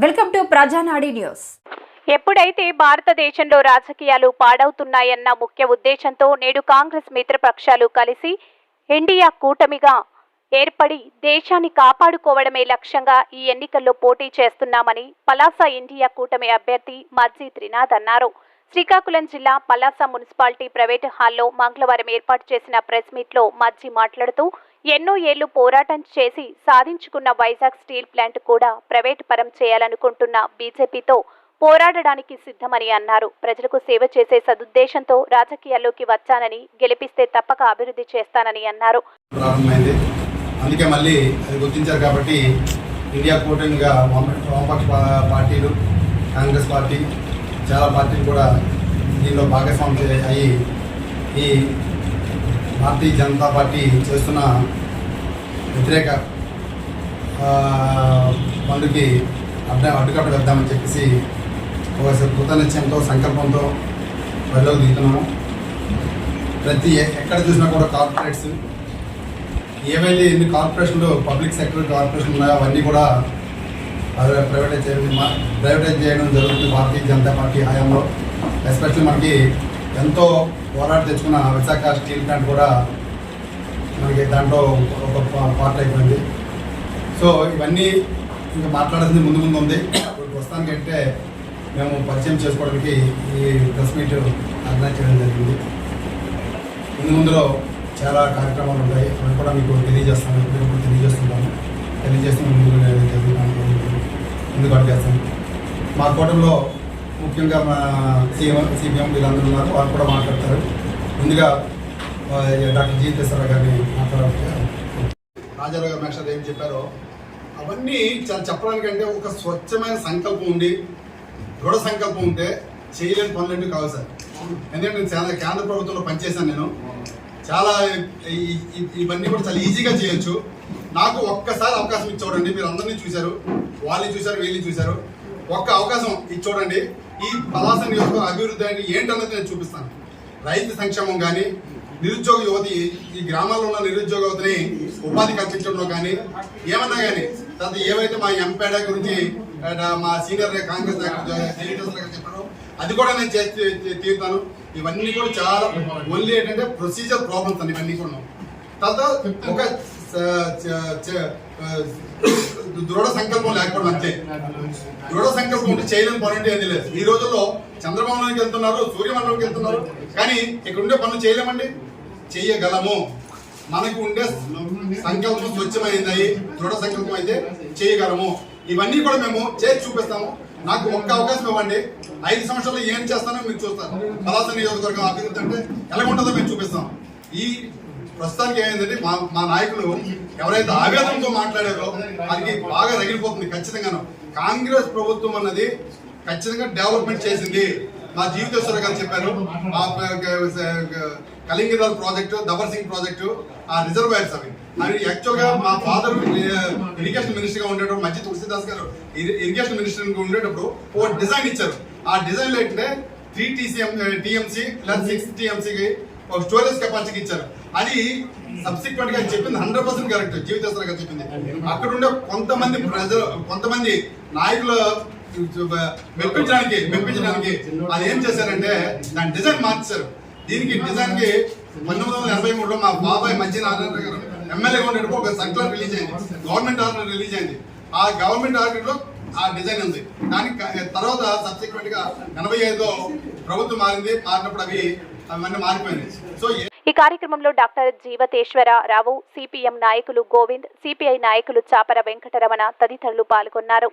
Welcome to ప్రజానాడి news. ఎప్పుడైతే భారతదేశంలో రాజకీయాలు పాడవుతున్నాయన్న ముఖ్య ఉద్దేశంతో నేడు కాంగ్రెస్ మిత్రపక్షాలు కలిసి ఇండియా కూటమిగా ఏర్పడి దేశాన్ని కాపాడుకోవడమే లక్ష్యంగా ఈ ఎన్నికల్లో పోటీ చేస్తున్నామని పలాస ఇండియా కూటమి అభ్యర్థి మజ్జి త్రినాథ్ అన్నారు. శ్రీకాకుళం జిల్లా పలాస మున్సిపాలిటీ ప్రైవేటు హాల్లో మంగళవారం ఏర్పాటు చేసిన ప్రెస్ మీట్లో మజ్జి మాట్లాడుతూ ఎన్నో ఏళ్లు పోరాటం చేసి సాధించుకున్న వైజాగ్ స్టీల్ ప్లాంట్ కూడా ప్రైవేటు పరం చేయాలనుకుంటున్న బీజేపీతో పోరాడడానికి సిద్ధమని అన్నారు. ప్రజలకు సేవ చేసే సదుద్దేశంతో రాజకీయాల్లోకి వచ్చానని, గెలిపిస్తే తప్పక అభివృద్ధి చేస్తానని అన్నారు. అందుకే మళ్ళీ అది గుర్తించారు కాబట్టి ఇండియా కూటమిగా వామపక్ష పార్టీలు, కాంగ్రెస్ పార్టీ, చాలా పార్టీలు కూడా దీనిలో భాగస్వామ్యం అయ్యి ఈ భారతీయ జనతా పార్టీ చేస్తున్న వ్యతిరేక పనులకి అడ్డుకట్ట వెళ్దామని చెప్పేసి ఒక కృతనిశ్చయంతో, సంకల్పంతో బరిలోకి దిగుతున్నాము. ఎక్కడ చూసినా కూడా కార్పొరేట్స్ ఏవైతే ఎన్ని కార్పొరేషన్లు, పబ్లిక్ సెక్టర్ కార్పొరేషన్ ఉన్నాయో అవన్నీ కూడా ప్రైవేటైజ్ చేయడం జరుగుతుంది భారతీయ జనతా పార్టీ హయాంలో. ఎస్పెషల్లీ మనకి ఎంతో పోరాటం తెచ్చుకున్న విశాఖ స్టీల్ ప్లాంట్ కూడా మనకి దాంట్లో ఒక పార్ట్ అయిపోయింది. సో ఇవన్నీ ఇంకా మాట్లాడాల్సింది ముందు ఉంది. ప్రస్తుతానికంటే మేము పరిచయం చేసుకోవడానికి ఈ ప్రెస్ మీట్ ఆర్గనైజ్ చేయడం జరిగింది. ముందులో చాలా కార్యక్రమాలు ఉంటాయి, అవి కూడా మీకు తెలియజేస్తాను, ఇప్పుడు తెలియజేస్తూ ముందుకు అడిగేస్తాను. మా కూటమిలో ముఖ్యంగా మా సిపిఎం వీళ్ళందరూ ఉన్నారు, వాళ్ళు కూడా మాట్లాడతారు. ముందుగా డాక్టర్ జి తెసరా గారిని మాట్లాడారు. రాజారావు గారు నెక్స్ట్ ఏం చెప్పారో అవన్నీ చాలా చెప్పడానికంటే ఒక స్వచ్ఛమైన సంకల్పం ఉండి, దృఢ సంకల్పం ఉంటే చేయలేని పనులన్నీ కావు సార్. ఎందుకంటే నేను చాలా కేంద్ర ప్రభుత్వంలో పనిచేశాను. నేను చాలా ఇవన్నీ కూడా చాలా ఈజీగా చేయొచ్చు. నాకు ఒక్కసారి అవకాశం ఇచ్చి చూడండి. మీరు అందరినీ చూశారు, వాళ్ళని చూశారు, వీళ్ళని చూశారు. ఒక్క అవకాశం ఇచ్చి చూడండి. ఈ పలాస నియోజకవర్గం అభివృద్ధి అంటే ఏంటన్నది నేను చూపిస్తాను. రైతు సంక్షేమం కానీ, నిరుద్యోగ యువతి, ఈ గ్రామాల్లో ఉన్న నిరుద్యోగ యువతిని ఉపాధి కల్పించడంలో కానీ, ఏమన్నా కానీ తర్వాత ఏవైతే మా ఎంపేడ గురించి మా సీనియర్ కాంగ్రెస్ నాయకులు చెప్పారో అది కూడా నేను తీరుతాను. ఇవన్నీ కూడా చాలా ఓన్లీ ఏంటంటే ప్రొసీజర్ ప్రాబ్లమ్స్ అని ఇవన్నీ కూడా. తర్వాత ఒక దృఢ సంకల్పం లేకపోవడం అంతే. దృఢ సంకల్పం ఉంటే చేయలేని పని అంటే ఏది లేదు. ఈ రోజుల్లో చంద్రబాబులోకి వెళ్తున్నారు, సూర్యమండలంకి వెళ్తున్నారు, కానీ ఇక్కడ ఉండే పనులు చేయలేమండి. చేయగలము. మనకు ఉండే సంకల్పం స్వచ్ఛమైంది, దృఢ సంకల్పం అయితే చేయగలము. ఇవన్నీ కూడా మేము చేసి చూపిస్తాము. నాకు ఒక్క అవకాశం ఇవ్వండి. 5 సంవత్సరాలు ఏం చేస్తానో మీరు చూస్తారు. పలాస నియోజకవర్గం అభివృద్ధి అంటే ఎలా ఉంటుందో మేము చూపిస్తాం. ఈ ప్రస్తుతానికి ఏమైందంటే మా నాయకులు ఎవరైతే ఆవేదనతో మాట్లాడారో అది బాగా రగిలిపోతుంది. ఖచ్చితంగాను కాంగ్రెస్ ప్రభుత్వం అన్నది ఖచ్చితంగా డెవలప్మెంట్ చేసింది. మా జీవితేశ్వర గారు చెప్పారు, కలింగరాల్ ప్రాజెక్టు, దబర్ సింగ్ ప్రాజెక్టు, ఆ రిజర్వాయర్స్ అవి యాక్చువల్గా మా ఫాదర్ ఇరిగేషన్ మినిస్టర్గా ఉండేటప్పుడు, మధ్య తులసిదాస్ గారు ఇరిగేషన్ మినిస్టర్ ఉండేటప్పుడు ఒక డిజైన్ ఇచ్చారు. ఆ డిజైన్లో ఏంటంటే 3 TMC లేదా 6 TMCకి ఒక స్టోరేజ్ కెపాసిటీకి ఇచ్చారు. అది సబ్సిక్వెంట్ గా చెప్పింది 100% కరెక్ట్. జీవితేశ్వర గారు చెప్పింది. అక్కడ ఉండే కొంతమంది ప్రజలు, కొంతమంది నాయకులు మెప్పించడానికి అది ఏం చేశారంటే దాని డిజైన్ మార్చారు. దీనికి డిజైన్ కి 1983లో మా బాబాయ్ మజ్జి నారాయణ గారు ఎమ్మెల్యేగా ఉండేటప్పుడు ఒక సర్కులర్ రిలీజ్ అయింది, గవర్నమెంట్ ఆర్డర్ రిలీజ్ అయింది. ఆ గవర్నమెంట్ ఆర్డర్ లో ఆ డిజైన్ ఉంది. దానికి తర్వాత సబ్సిక్వెంట్ గా 85లో ప్రభుత్వం మారినప్పుడు అవన్నీ మారిపోయింది. సో ఈ కార్యక్రమంలో డాక్టర్ జీవతేశ్వర రావు, సిపిఎం నాయకులు గోవింద్, సిపిఐ నాయకులు చాపర వెంకటరమణ తదితరులు పాల్గొన్నారు.